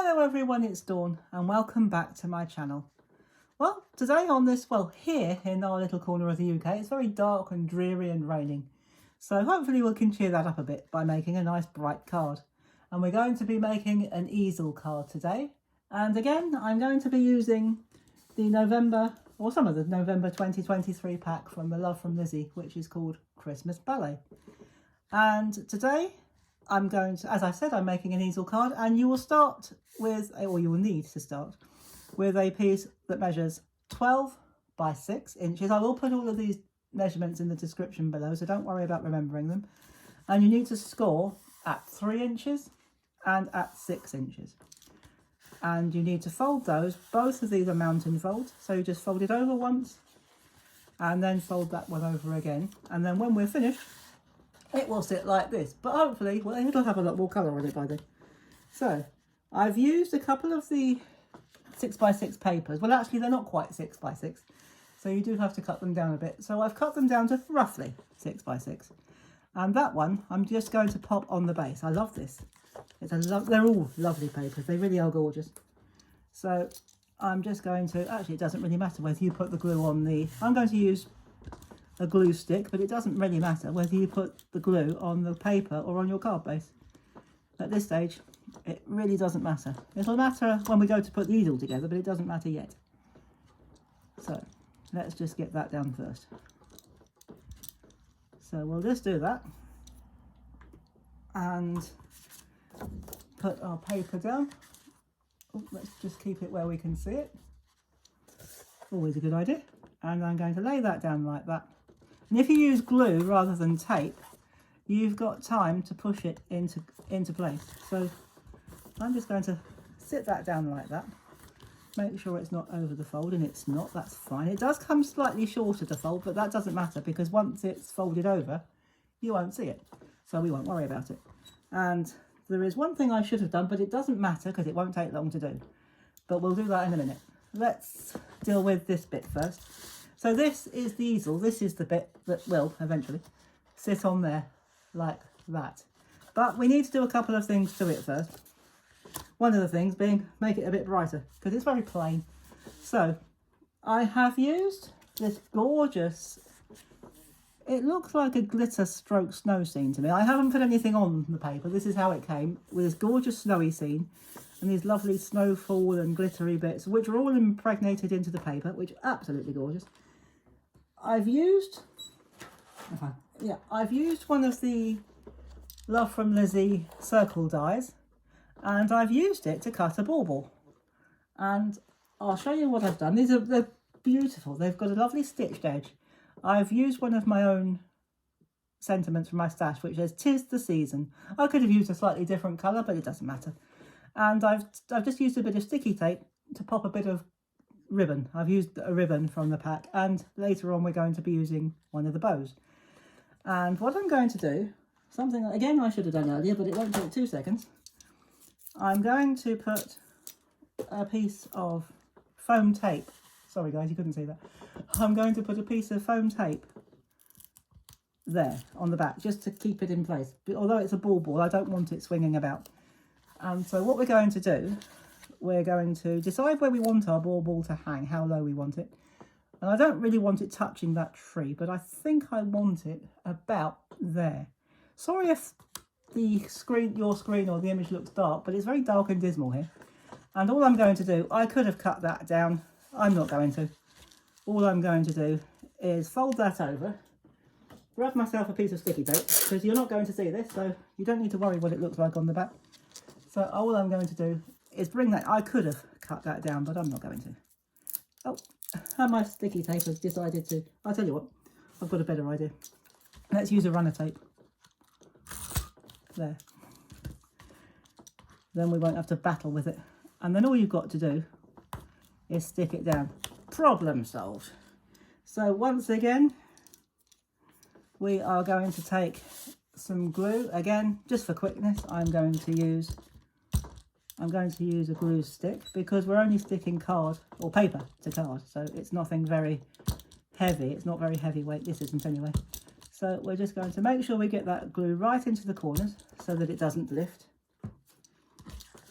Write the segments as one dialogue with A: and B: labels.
A: Hello everyone, it's Dawn and welcome back to my channel. Well, today on this, here in our little corner of the UK, it's very dark and dreary and raining. So hopefully we can cheer that up a bit by making a nice bright card. And we're going to be making an easel card today. And again, I'm going to be using the November, or some of the November 2023 pack from the Love from Lizi, which is called Christmas Ballet. And today, I'm going to, as I said, I'm making an easel card, and you will start with, or you will need to start with a piece that measures 12 by 6 inches. I will put all of these measurements in the description below, so don't worry about remembering them. And you need to score at 3 inches and at 6 inches. And you need to fold those. Both of these are mountain folds, so you just fold it over once and then fold that one over again. And then when we're finished, it will sit like this, but hopefully, well, it'll have a lot more colour on it by then. So I've used a couple of the 6x6 papers. Well, actually, they're not quite 6x6, so you do have to cut them down a bit. So I've cut them down to roughly 6x6, and that one I'm just going to pop on the base. I love this. It's they're all lovely papers. They really are gorgeous. So I'm just going to, actually, it doesn't really matter whether you put the glue on the, I'm going to use a glue stick, but it doesn't really matter whether you put the glue on the paper or on your card base. At this stage, it really doesn't matter. It'll matter when we go to put the easel together, but it doesn't matter yet. So let's just get that down first. So we'll just do that and put our paper down. Oh, let's just keep it where we can see it. Always a good idea. And I'm going to lay that down like that. And if you use glue rather than tape, you've got time to push it into place. So I'm just going to sit that down like that. Make sure it's not over the fold, and it's not, that's fine. It does come slightly shorter to fold, but that doesn't matter because once it's folded over, you won't see it. So we won't worry about it. And there is one thing I should have done, but it doesn't matter because it won't take long to do. But we'll do that in a minute. Let's deal with this bit first. So this is the easel. This is the bit that will eventually sit on there like that. But we need to do a couple of things to it first. One of the things being make it a bit brighter because it's very plain. So I have used this gorgeous, it looks like a glitter stroke snow scene to me. I haven't put anything on the paper. This is how it came, with this gorgeous snowy scene and these lovely snowfall and glittery bits, which are all impregnated into the paper, which are absolutely gorgeous. I've used one of the Love from Lizi circle dies, and I've used it to cut a bauble. And I'll show you what I've done. They're beautiful. They've got a lovely stitched edge. I've used one of my own sentiments from my stash, which says "'Tis the season." I could have used a slightly different colour, but it doesn't matter. And I've just used a bit of sticky tape to pop a bit of ribbon. I've used a ribbon from the pack, and later on we're going to be using one of the bows. And what I'm going to do, something that again I should have done earlier, but it won't take 2 seconds. I'm going to put a piece of foam tape. Sorry guys, you couldn't see that. I'm going to put a piece of foam tape there on the back just to keep it in place. But although it's a ball, I don't want it swinging about. And so what we're going to do, we're going to decide where we want our ball to hang, how low we want it. And I don't really want it touching that tree, but I think I want it about there. Sorry if your screen or the image looks dark, but it's very dark and dismal here. And all I'm going to do, I could have cut that down. I'm not going to. All I'm going to do is fold that over, grab myself a piece of sticky tape, because you're not going to see this, so you don't need to worry what it looks like on the back. So all I'm going to do is bring that, I could have cut that down, but I'm not going to. Oh, and my sticky tape has decided to, I'll tell you what, I've got a better idea. Let's use a runner tape. There. Then we won't have to battle with it. And then all you've got to do is stick it down. Problem solved. So once again, we are going to take some glue. Again, just for quickness, I'm going to use a glue stick because we're only sticking card or paper to card, so it's nothing very heavy. It's not very heavyweight. This isn't anyway. So we're just going to make sure we get that glue right into the corners so that it doesn't lift.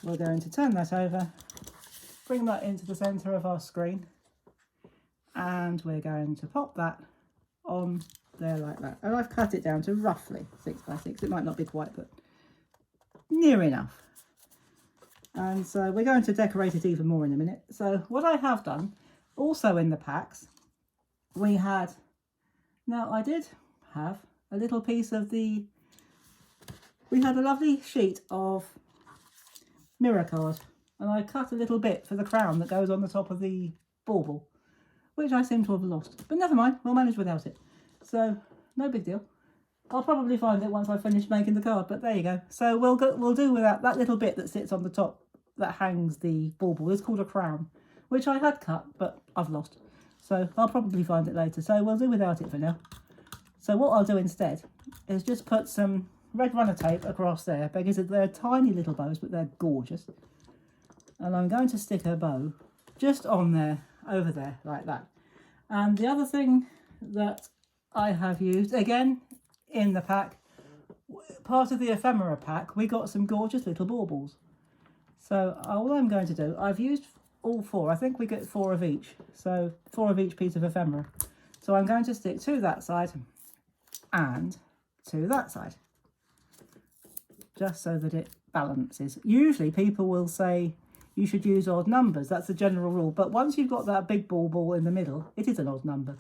A: we're going to turn that over, bring that into the centre of our screen, and we're going to pop that on there like that. And I've cut it down to roughly 6 by 6. It might not be quite, but near enough. And so we're going to decorate it even more in a minute. So what I have done, also in the packs, we had, now I did have a little piece of we had a lovely sheet of mirror card, and I cut a little bit for the crown that goes on the top of the bauble, which I seem to have lost, but never mind, we'll manage without it. So no big deal. I'll probably find it once I finish making the card, but there you go. So we'll do without that little bit that sits on the top that hangs the bauble. It's called a crown, which I had cut, but I've lost. So I'll probably find it later. So we'll do without it for now. So what I'll do instead is just put some red runner tape across there, because they're tiny little bows, but they're gorgeous. And I'm going to stick a bow just on there, over there, like that. And the other thing that I have used, again, in the pack, part of the ephemera pack, we got some gorgeous little baubles. So all I'm going to do, I've used all 4. I think we get 4 of each. So 4 of each piece of ephemera. So I'm going to stick 2 that side and 2 that side, just so that it balances. Usually people will say you should use odd numbers. That's the general rule. But once you've got that big bauble in the middle, it is an odd number.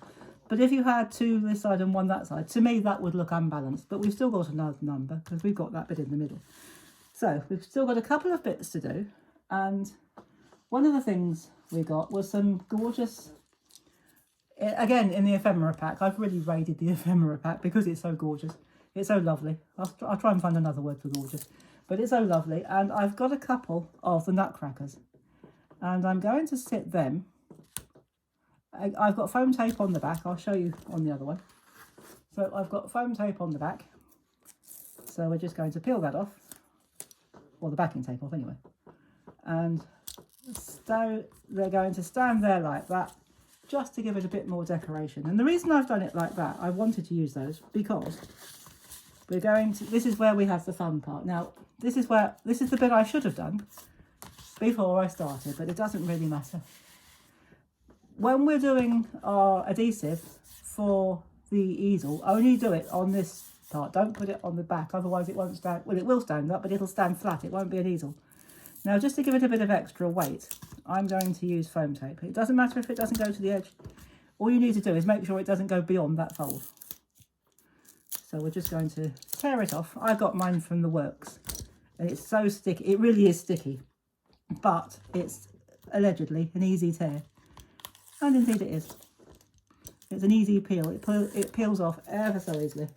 A: But if you had 2 this side and 1 that side, to me that would look unbalanced. But we've still got another number because we've got that bit in the middle. So we've still got a couple of bits to do. And one of the things we got was some gorgeous, again in the ephemera pack. I've really raided the ephemera pack because it's so gorgeous. It's so lovely. I'll try and find another word for gorgeous. But it's so lovely. And I've got a couple of the nutcrackers. And I'm going to sit them. I've got foam tape on the back. I'll show you on the other one. So I've got foam tape on the back. So we're just going to peel that off. Or the backing tape off anyway. And so they're going to stand there like that, just to give it a bit more decoration. And the reason I've done it like that, I wanted to use those because we're going to, this is where we have the fun part. Now, this is the bit I should have done before I started, but it doesn't really matter. When we're doing our adhesive for the easel, only do it on this part. Don't put it on the back, otherwise it won't stand, well, it will stand up, but it'll stand flat. It won't be an easel. Now, just to give it a bit of extra weight, I'm going to use foam tape. It doesn't matter if it doesn't go to the edge. All you need to do is make sure it doesn't go beyond that fold. So we're just going to tear it off. I got mine from the works, and it's so sticky. It really is sticky, but it's allegedly an easy tear. And indeed it is. It's an easy peel. It peels off ever so easily.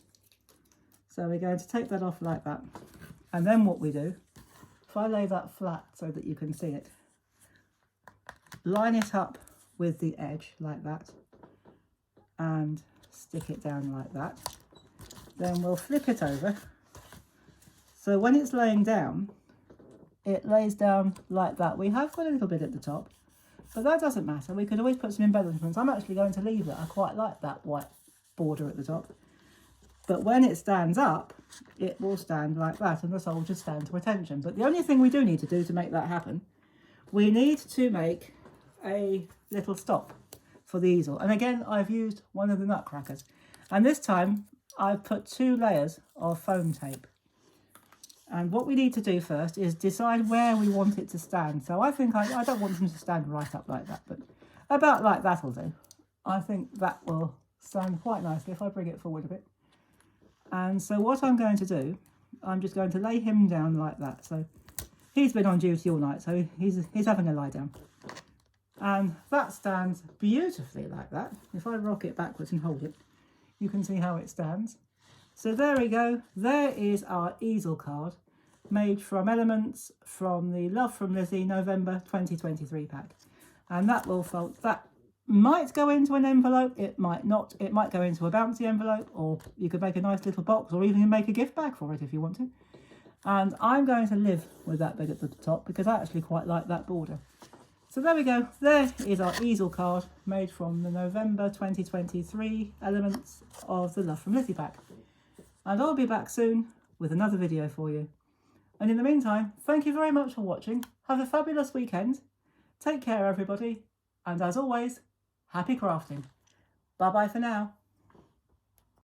A: So we're going to take that off like that. And then what we do, if I lay that flat so that you can see it, line it up with the edge like that and stick it down like that. Then we'll flip it over. So when it's laying down, it lays down like that. We have got a little bit at the top, but that doesn't matter. We could always put some embellishments. I'm actually going to leave it. I quite like that white border at the top. But when it stands up, it will stand like that, and the soldiers stand to attention. But the only thing we do need to do to make that happen, we need to make a little stop for the easel. And again, I've used one of the nutcrackers. And this time, I've put 2 layers of foam tape. And what we need to do first is decide where we want it to stand. So I think I don't want them to stand right up like that, but about like that will do. I think that will stand quite nicely if I bring it forward a bit. And so what I'm going to do, I'm just going to lay him down like that. So he's been on duty all night, so he's having a lie down. And that stands beautifully like that. If I rock it backwards and hold it, you can see how it stands. So there we go. There is our easel card made from elements from the Love from Lizi November 2023 pack. And that will fold, that might go into an envelope, it might not. It might go into a bouncy envelope, or you could make a nice little box, or even make a gift bag for it if you want to. And I'm going to live with that bit at the top because I actually quite like that border. So there we go. There is our easel card made from the November 2023 elements of the Love from Lizi pack. And I'll be back soon with another video for you. And in the meantime, thank you very much for watching. Have a fabulous weekend. Take care, everybody. And as always, happy crafting. Bye-bye for now.